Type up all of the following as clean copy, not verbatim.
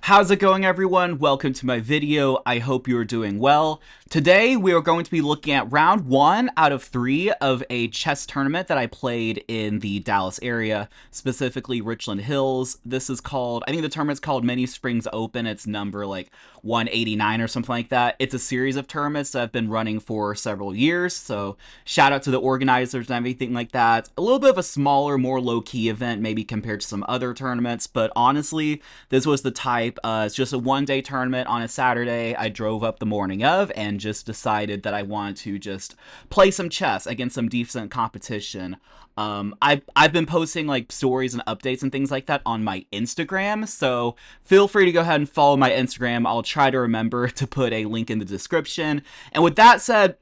How's it going, everyone? Welcome to my video. I hope you're doing well. Today, we are going to be looking at round 1 out of 3 of a chess tournament that I played in the Dallas area, specifically Richland Hills. This is called, I think the tournament's called Mini Springs Open. It's number like 189 or something like that. It's a series of tournaments that have been running for several years, so shout out to the organizers and everything like that. A little bit of a smaller, more low-key event, maybe compared to some other tournaments, but honestly, this was the type. It's just a one-day tournament on a Saturday. I drove up the morning of and just decided that I wanted to just play some chess against some decent competition. I've been posting like stories and updates and things like that on my Instagram, so feel free to go ahead and follow my Instagram. I'll try to remember to put a link in the description. And with that said,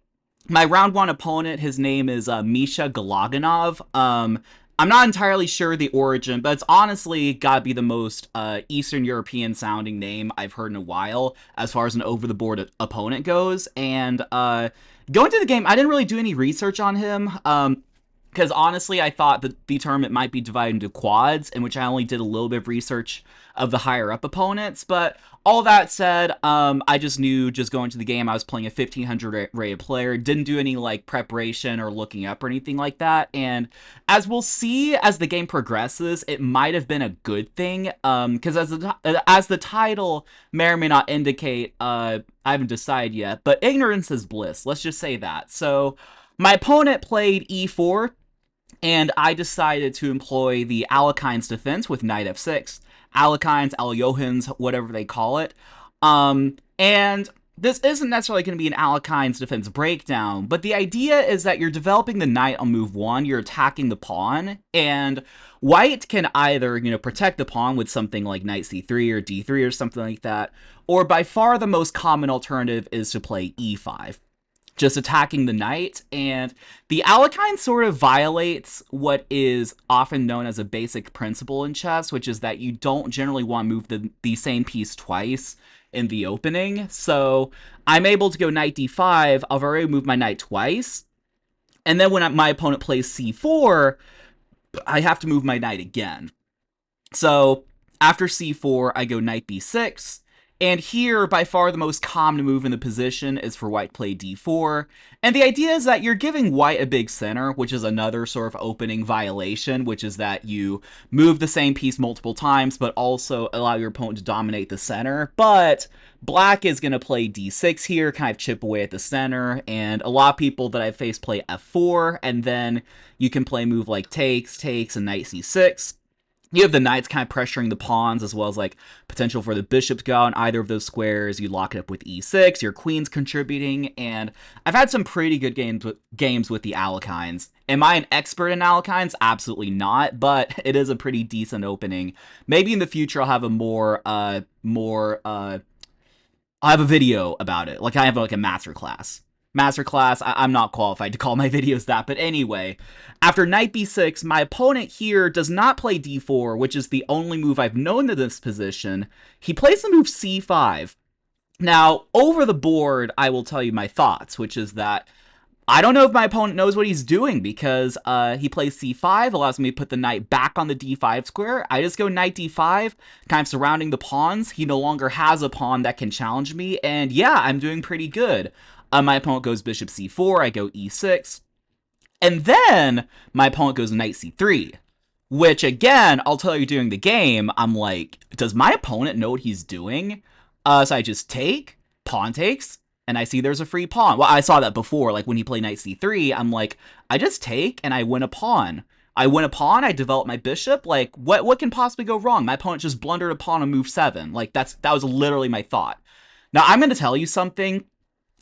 my round 1 opponent, his name is Misha Galaganov. I'm not entirely sure the origin, but it's honestly gotta be the most Eastern European sounding name I've heard in a while as far as an over-the-board opponent goes. And going to the game, I didn't really do any research on him, because honestly, I thought that the tournament might be divided into quads, in which I only did a little bit of research of the higher-up opponents. But all that said, I just knew just going to the game, I was playing a 1500 rated player, didn't do any like preparation or looking up or anything like that. And as we'll see as the game progresses, it might have been a good thing, because as the title may or may not indicate, I haven't decided yet, but ignorance is bliss. Let's just say that. So my opponent played e4, and I decided to employ the Alekhine's defense with knight f6. Alekhine's, Aljohan's, whatever they call it. And this isn't necessarily going to be an Alekhine's defense breakdown, but the idea is that you're developing the knight on move 1, you're attacking the pawn, and white can either, protect the pawn with something like knight c3 or d3 or something like that, or by far the most common alternative is to play e5. Just attacking the knight, and the Alekhine sort of violates what is often known as a basic principle in chess, which is that you don't generally want to move the same piece twice in the opening. So I'm able to go knight d5, I've already moved my knight twice, and then when my opponent plays c4, I have to move my knight again. So after c4, I go knight b6, and here, by far the most common move in the position is for white to play d4. And the idea is that you're giving white a big center, which is another sort of opening violation, which is that you move the same piece multiple times, but also allow your opponent to dominate the center. But black is going to play d6 here, kind of chip away at the center, and a lot of people that I've faced play f4, and then you can play a move like takes, and knight c6. You have the knights kind of pressuring the pawns, as well as like potential for the bishop to go out on either of those squares. You lock it up with e6, your queen's contributing, and I've had some pretty good games with the Alekhines. Am I an expert in Alekhines? Absolutely not, but it is a pretty decent opening. Maybe in the future I'll have a I'll have a video about it. Like I have like a masterclass. I'm not qualified to call my videos that, but anyway, after knight b6, my opponent here does not play d4, which is the only move I've known in this position. He plays the move c5. Now, over the board, I will tell you my thoughts, which is that I don't know if my opponent knows what he's doing, because he plays c5, allows me to put the knight back on the d5 square. I just go knight d5, kind of surrounding the pawns. He no longer has a pawn that can challenge me, and yeah, I'm doing pretty good. My opponent goes bishop c4, I go e6, and then my opponent goes knight c3, which again, I'll tell you during the game, I'm like, does my opponent know what he's doing? So I just take, pawn takes, and I see there's a free pawn. Well, I saw that before, like when he played knight c3, I'm like, I just take and I win a pawn. I develop my bishop, like what can possibly go wrong? My opponent just blundered a pawn on move 7. Like that was literally my thought. Now I'm going to tell you something,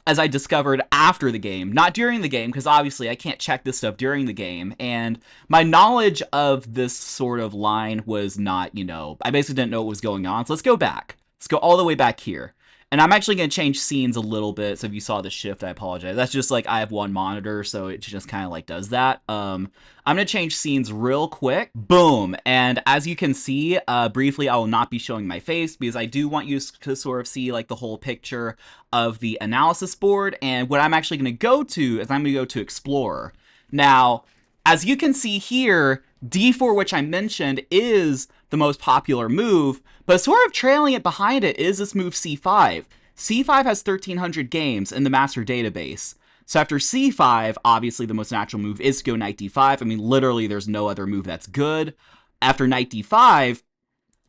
as I discovered after the game, not during the game, because obviously I can't check this stuff during the game, and my knowledge of this sort of line was not, I basically didn't know what was going on, so let's go back. Let's go all the way back here. And I'm actually going to change scenes a little bit, so if you saw the shift, I apologize. That's just like I have one monitor, so it just kind of like does that. I'm going to change scenes real quick. Boom. And as you can see, briefly, I will not be showing my face, because I do want you to sort of see like the whole picture of the analysis board. And what I'm actually going to go to is I'm going to go to Explorer. Now, as you can see here, d4, which I mentioned, is the most popular move, But sort of trailing it behind it is this move c5. C5 has 1,300 games in the master database. So after c5, obviously the most natural move is to go knight d5. I mean, literally there's no other move that's good. After knight d5,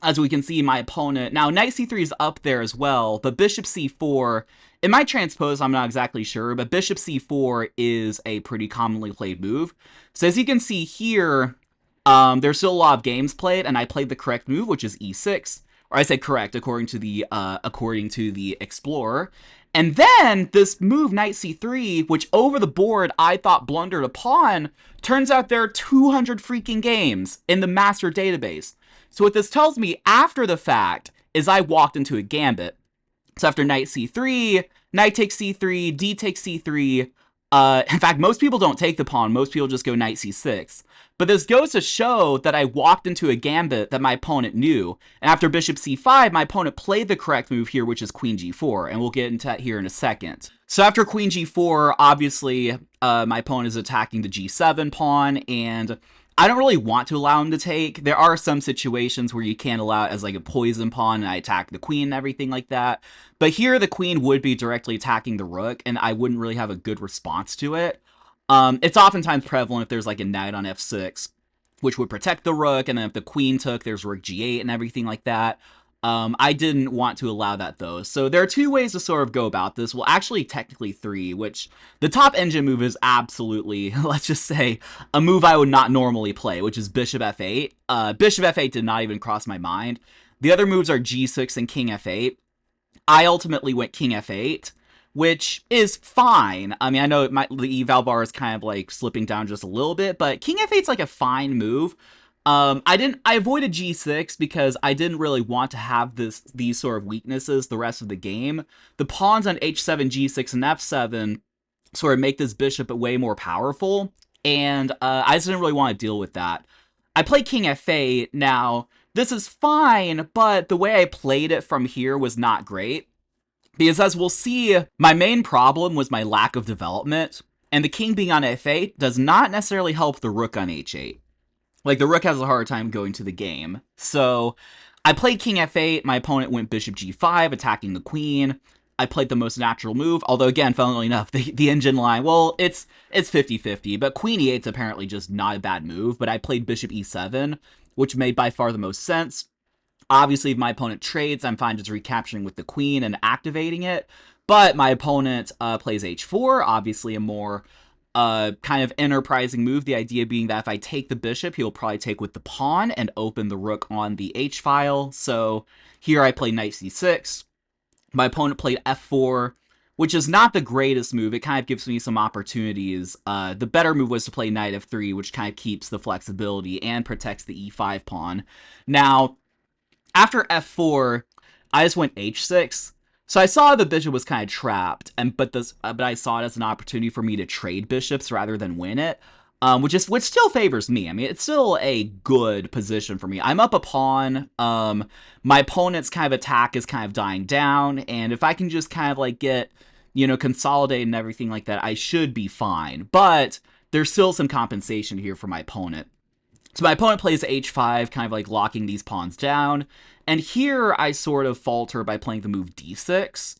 as we can see, my opponent... Now, knight c3 is up there as well, but bishop c4... It might transpose, I'm not exactly sure, but bishop c4 is a pretty commonly played move. So as you can see here, there's still a lot of games played, and I played the correct move, which is e6. Or I said correct, according to the Explorer. And then this move, knight c3, which over the board I thought blundered a pawn, turns out there are 200 freaking games in the master database. So what this tells me after the fact is I walked into a gambit. So after knight c3, knight takes c3, d takes c3. In fact, most people don't take the pawn. Most people just go knight c6. But this goes to show that I walked into a gambit that my opponent knew. And after bishop c5, my opponent played the correct move here, which is queen g4. And we'll get into that here in a second. So after queen g4, obviously, my opponent is attacking the g7 pawn. And I don't really want to allow him to take. There are some situations where you can't allow it as like a poison pawn and I attack the queen and everything like that. But here the queen would be directly attacking the rook and I wouldn't really have a good response to it. It's oftentimes prevalent if there's like a knight on f6, which would protect the rook. And then if the queen took, there's rook g8 and everything like that. I didn't want to allow that though. So there are two ways to sort of go about this. Well, actually technically three, which the top engine move is absolutely, let's just say, a move I would not normally play, which is bishop f8. Bishop f8 did not even cross my mind. The other moves are g6 and king f8. I ultimately went king f8, which is fine. I mean, I know the eval bar is kind of like slipping down just a little bit, but king f8 is like a fine move. I avoided g6 because I didn't really want to have these sort of weaknesses the rest of the game. The pawns on h7, g6, and f7 sort of make this bishop way more powerful, and I just didn't really want to deal with that. I played king f8. Now, this is fine, but the way I played it from here was not great. Because as we'll see, my main problem was my lack of development, and the king being on f8 does not necessarily help the rook on h8. Like, the rook has a hard time going to the game. So, I played king f8, my opponent went bishop g5, attacking the queen. I played the most natural move, although again, funnily enough, the engine line, well, it's 50-50, but queen e8 is apparently just not a bad move, but I played bishop e7, which made by far the most sense. Obviously, if my opponent trades, I'm fine just recapturing with the queen and activating it, but my opponent plays h4, obviously a more kind of enterprising move, the idea being that if I take the bishop, he'll probably take with the pawn and open the rook on the h-file. So here I play knight c6. My opponent played f4, which is not the greatest move. It kind of gives me some opportunities. The better move was to play knight f3, which kind of keeps the flexibility and protects the e5 pawn. Now, after f4, I just went h6. So I saw the bishop was kind of trapped, but I saw it as an opportunity for me to trade bishops rather than win it, which still favors me. I mean, it's still a good position for me. I'm up a pawn. My opponent's kind of attack is kind of dying down, and if I can just kind of like get, consolidated and everything like that, I should be fine. But there's still some compensation here for my opponent. So my opponent plays h5, kind of like locking these pawns down. And here I sort of falter by playing the move d6.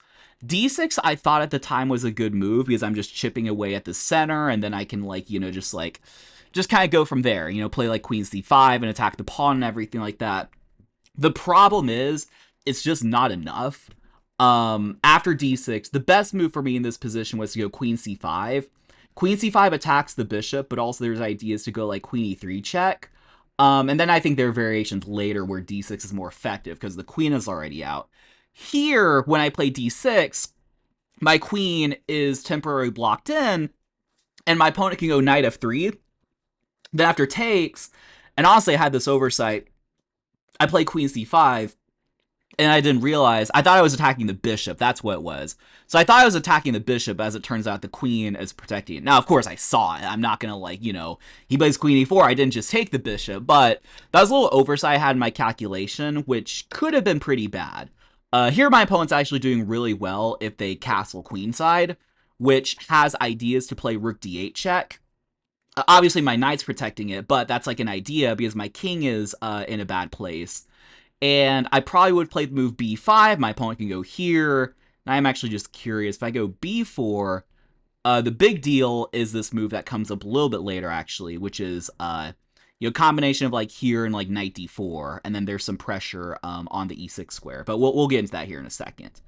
d6 I thought at the time was a good move because I'm just chipping away at the center and then I can just kind of go from there, play like queen c5 and attack the pawn and everything like that. The problem is it's just not enough. After d6, the best move for me in this position was to go queen c5. Queen c5 attacks the bishop, but also there's ideas to go like queen e3 check. And then I think there are variations later where d6 is more effective because the queen is already out. Here, when I play d6, my queen is temporarily blocked in, and my opponent can go knight f3. Then after takes, and honestly I had this oversight, I play queen c5, and I didn't realize, I thought I was attacking the bishop, that's what it was. So I thought I was attacking the bishop, as it turns out the queen is protecting it. Now, of course, I saw it, I'm not gonna he plays queen e4, I didn't just take the bishop, but that was a little oversight I had in my calculation, which could have been pretty bad. Here my opponent's actually doing really well if they castle queenside, which has ideas to play rook d8 check. Obviously my knight's protecting it, but that's like an idea because my king is in a bad place. And I probably would play the move b5. My opponent can go here. And I'm actually just curious. If I go b4, the big deal is this move that comes up a little bit later, actually, which is combination of like here and like knight d4, and then there's some pressure on the e6 square. But we'll get into that here in a second.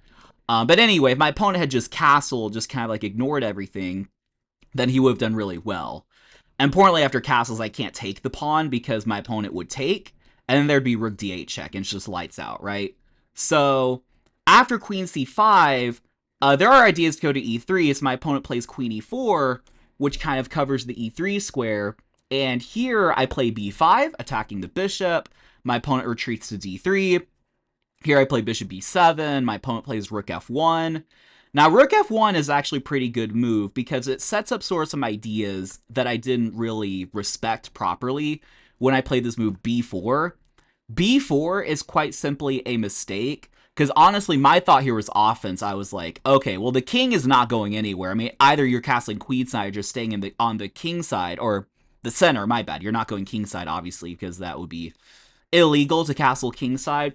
But anyway, if my opponent had just castled, just kind of like ignored everything, then he would have done really well. Importantly, after castles, I can't take the pawn because my opponent would take, and then there'd be rook d8 check, and it's just lights out, right? So after queen c5, there are ideas to go to e3, so my opponent plays queen e4, which kind of covers the e3 square, and here I play b5, attacking the bishop. My opponent retreats to d3. Here I play bishop b7. My opponent plays rook f1. Now, rook f1 is actually a pretty good move because it sets up sort of some ideas that I didn't really respect properly when I played this move b4. b4 is quite simply a mistake because honestly, my thought here was offense. I was like, okay, well, the king is not going anywhere. I mean, either you're castling queen side or just staying on the king side, or the center, my bad. You're not going king side, obviously, because that would be illegal to castle king side.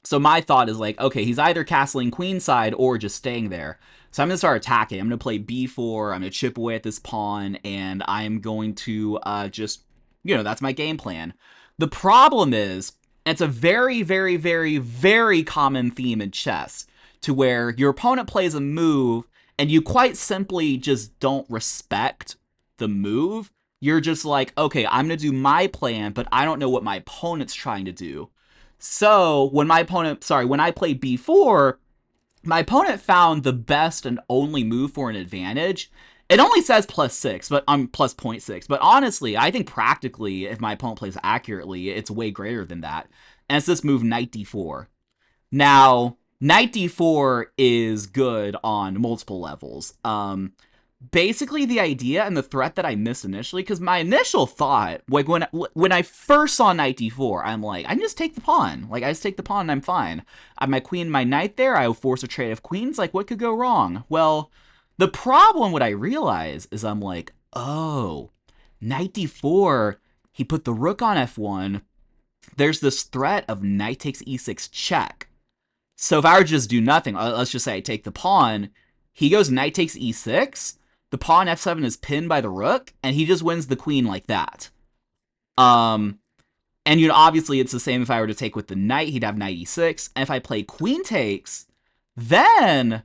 So my thought is like, okay, he's either castling queen side or just staying there. So I'm going to start attacking. I'm going to play b4. I'm going to chip away at this pawn, and I'm going to just, that's my game plan. The problem is, it's a very, very, very, very common theme in chess, to where your opponent plays a move, and you quite simply just don't respect the move. You're just like, okay, I'm going to do my plan, but I don't know what my opponent's trying to do. So when I played b4, my opponent found the best and only move for an advantage. It only says +6, but I'm plus 0.6. But honestly, I think practically, if my opponent plays accurately, it's way greater than that. And it's this move, knight d4. Now, knight d4 is good on multiple levels. Basically, the idea and the threat that I missed initially, because my initial thought, like when I first saw knight d4, I'm like, I can just take the pawn. Like, I just take the pawn and I'm fine. I have my queen and my knight there. I will force a trade of queens. Like, what could go wrong? Well, the problem, what I realize, is I'm like, oh, knight d4, he put the rook on f1. There's this threat of knight takes e6 check. So if I were to just do nothing, let's just say I take the pawn, he goes knight takes e6, the pawn f7 is pinned by the rook, and he just wins the queen like that. And obviously it's the same if I were to take with the knight, he'd have knight e6, and if I play queen takes, then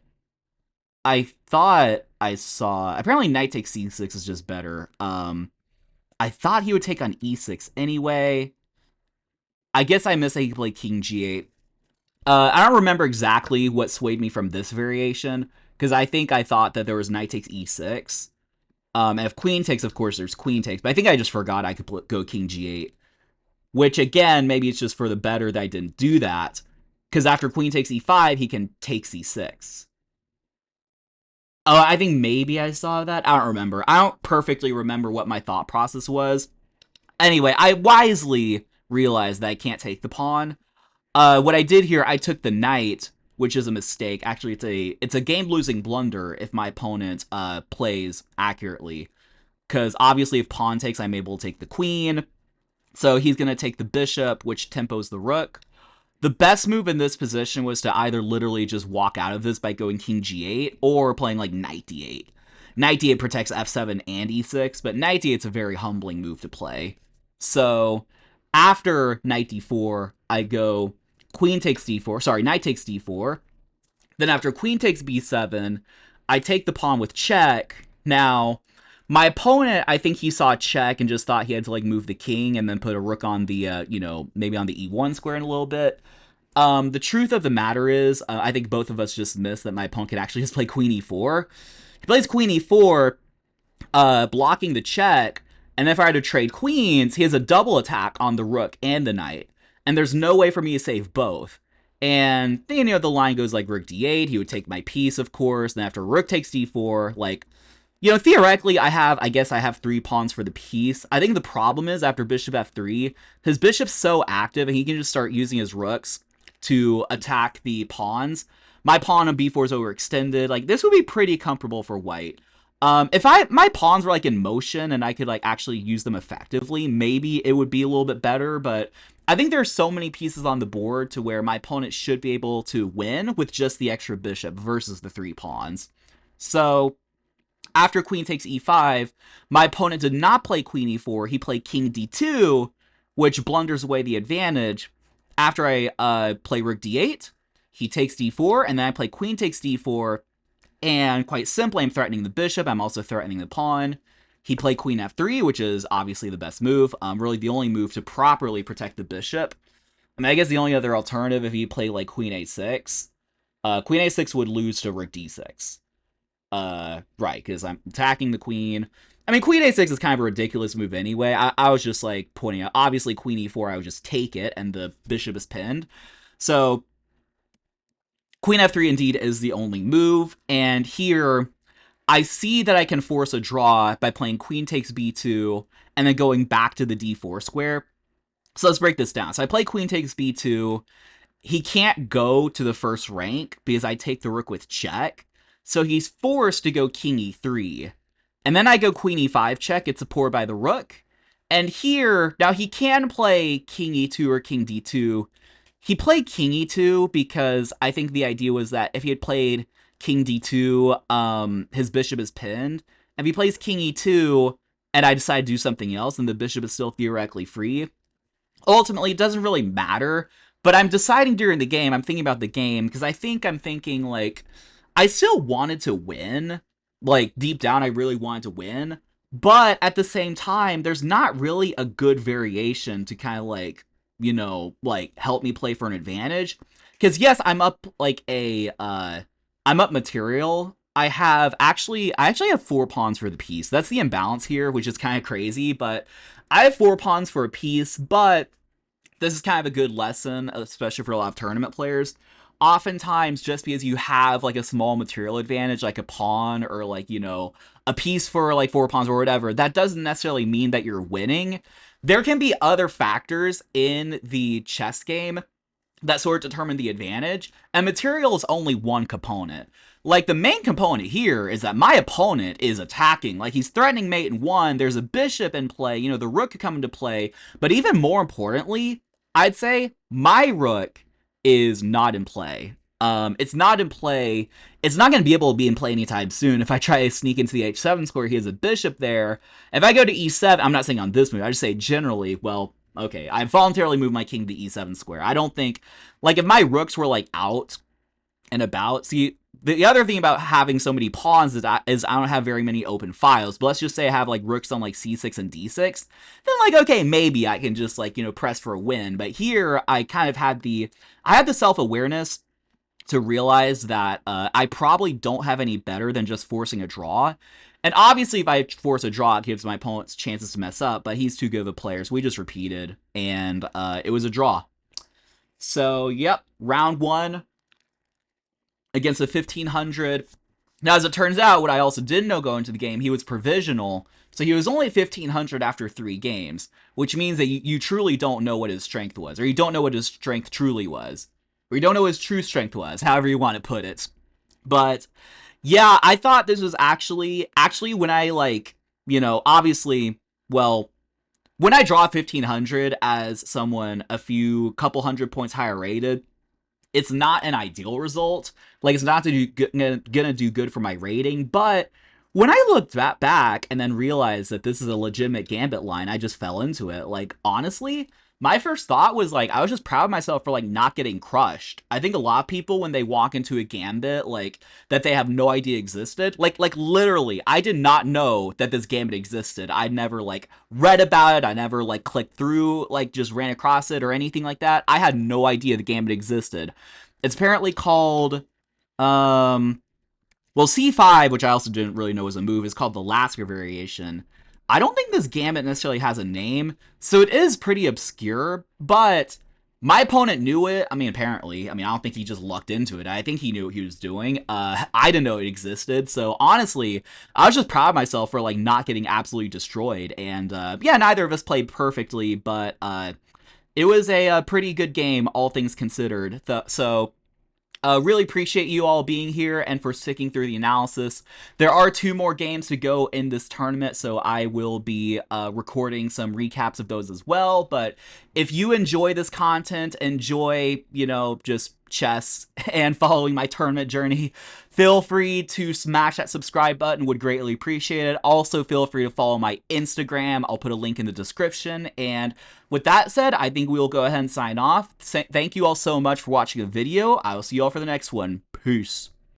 I thought I saw, apparently knight takes c6 is just better. I thought he would take on e6 anyway. I guess I missed that he could play king g8. I don't remember exactly what swayed me from this variation, because I think I thought that there was knight takes e6. And if queen takes, of course, there's queen takes. But I think I just forgot I could go king g8. Which, again, maybe it's just for the better that I didn't do that. Because after queen takes e5, he can take c6. Oh, I think maybe I saw that. I don't remember. I don't perfectly remember what my thought process was. Anyway, I wisely realized that I can't take the pawn. What I did here, I took the knight, which is a mistake. Actually, it's a game-losing blunder if my opponent plays accurately. Because obviously if pawn takes, I'm able to take the queen. So he's going to take the bishop, which tempos the rook. The best move in this position was to either literally just walk out of this by going king g8 or playing like knight d8. Knight d8 protects f7 and e6, but knight d8 is a very humbling move to play. So after knight d4, I go queen takes d4. Sorry, knight takes d4. Then after queen takes b7, I take the pawn with check. Now, my opponent, I think he saw check and just thought he had to like move the king and then put a rook on the, maybe on the e1 square in a little bit. The truth of the matter is, I think both of us just missed that my opponent could actually just play queen e4. He plays queen e4, blocking the check, and if I were to trade queens, he has a double attack on the rook and the knight, and there's no way for me to save both. And then, the line goes like rook d8, he would take my piece, of course, and after rook takes d4, like, theoretically, I guess I have 3 pawns for the piece. I think the problem is, after bishop f3, his bishop's so active, and he can just start using his rooks to attack the pawns. My pawn on b4 is overextended. Like, this would be pretty comfortable for white. If my pawns were, like, in motion, and I could, like, actually use them effectively, maybe it would be a little bit better, but I think there's so many pieces on the board to where my opponent should be able to win with just the extra bishop versus the 3 pawns. So after queen takes e5, my opponent did not play queen e4. He played king d2, which blunders away the advantage. After I play rook d8, he takes d4, and then I play queen takes d4. And quite simply, I'm threatening the bishop. I'm also threatening the pawn. He played queen f3, which is obviously the best move. Really the only move to properly protect the bishop. I mean, I guess the only other alternative, if he played like queen a6, queen a6 would lose to rook d6. Right, because I'm attacking the queen. I mean, queen a6 is kind of a ridiculous move anyway. I was just like pointing out, obviously queen e4, I would just take it, and the bishop is pinned. So queen f3 indeed is the only move, and here I see that I can force a draw by playing queen takes b2 and then going back to the d4 square. So let's break this down. So I play queen takes b2. He can't go to the first rank because I take the rook with check. So he's forced to go king e3. And then I go queen e5 check. It's supported by the rook. And here, now he can play king e2 or king d2. He played king e2 because I think the idea was that if he had played king d2, his bishop is pinned. If he plays king e2 and I decide to do something else, then the bishop is still theoretically free. Ultimately, it doesn't really matter. But I'm deciding during the game, I'm thinking about the game, because I'm thinking, like, I still wanted to win. Like, deep down, I really wanted to win. But at the same time, there's not really a good variation to kind of, like, you know, like, help me play for an advantage. Because, yes, I'm up, like, I'm up material. I actually have 4 pawns for the piece. That's the imbalance here, which is kind of crazy, but I have 4 pawns for a piece, but this is kind of a good lesson, especially for a lot of tournament players. Oftentimes, just because you have, like, a small material advantage, like a pawn or, like, you know, a piece for, like, 4 pawns or whatever, that doesn't necessarily mean that you're winning. There can be other factors in the chess game that sort of determine the advantage, and material is only one component. Like, the main component here is that my opponent is attacking. Like, he's threatening mate in 1, there's a bishop in play, you know, the rook could come into play, but even more importantly, I'd say my rook is not in play. It's not in play. It's not going to be able to be in play anytime soon. If I try to sneak into the h7 square, he has a bishop there. If I go to e7, I'm not saying on this move, I just say generally, well, okay, I voluntarily moved my king to the e7 square. I don't think, like, if my rooks were, like, out and about, see, the other thing about having so many pawns is I don't have very many open files, but let's just say I have, like, rooks on, like, c6 and d6, then, like, okay, maybe I can just, like, you know, press for a win. But here, I kind of had the self-awareness to realize that I probably don't have any better than just forcing a draw. And obviously, if I force a draw, it gives my opponent's chances to mess up, but he's too good of a player, so we just repeated, and it was a draw. So, yep, round 1 against the 1500. Now, as it turns out, what I also didn't know going into the game, he was provisional, so he was only 1500 after 3 games, which means that you truly don't know what his strength was, or you don't know what his strength truly was, or you don't know what his true strength was, however you want to put it. But yeah, I thought this was actually when I, like, you know, obviously, well, when I draw 1500 as someone couple hundred points higher rated, it's not an ideal result. Like, it's not gonna do good for my rating, but when I looked back and then realized that this is a legitimate Gambit line, I just fell into it. Like, honestly, my first thought was, like, I was just proud of myself for, like, not getting crushed. I think a lot of people, when they walk into a Gambit, like, that they have no idea existed, like literally, I did not know that this Gambit existed. I'd never, like, read about it. I never, like, clicked through, like, just ran across it or anything like that. I had no idea the Gambit existed. It's apparently called, well, c5, which I also didn't really know was a move, is called the Lasker variation. I don't think this Gambit necessarily has a name, so it is pretty obscure, but my opponent knew it. I mean, apparently. I mean, I don't think he just lucked into it. I think he knew what he was doing. I didn't know it existed, so honestly, I was just proud of myself for, like, not getting absolutely destroyed, and yeah, neither of us played perfectly, but it was a pretty good game, all things considered. So really appreciate you all being here and for sticking through the analysis. There are 2 more games to go in this tournament, so I will be recording some recaps of those as well. But if you enjoy this content, enjoy, you know, just chess and following my tournament journey, feel free to smash that subscribe button, would greatly appreciate it. Also, feel free to follow my Instagram. I'll put a link in the description. And with that said, I think we will go ahead and sign off. Thank you all so much for watching the video. I will see you all for the next one. Peace.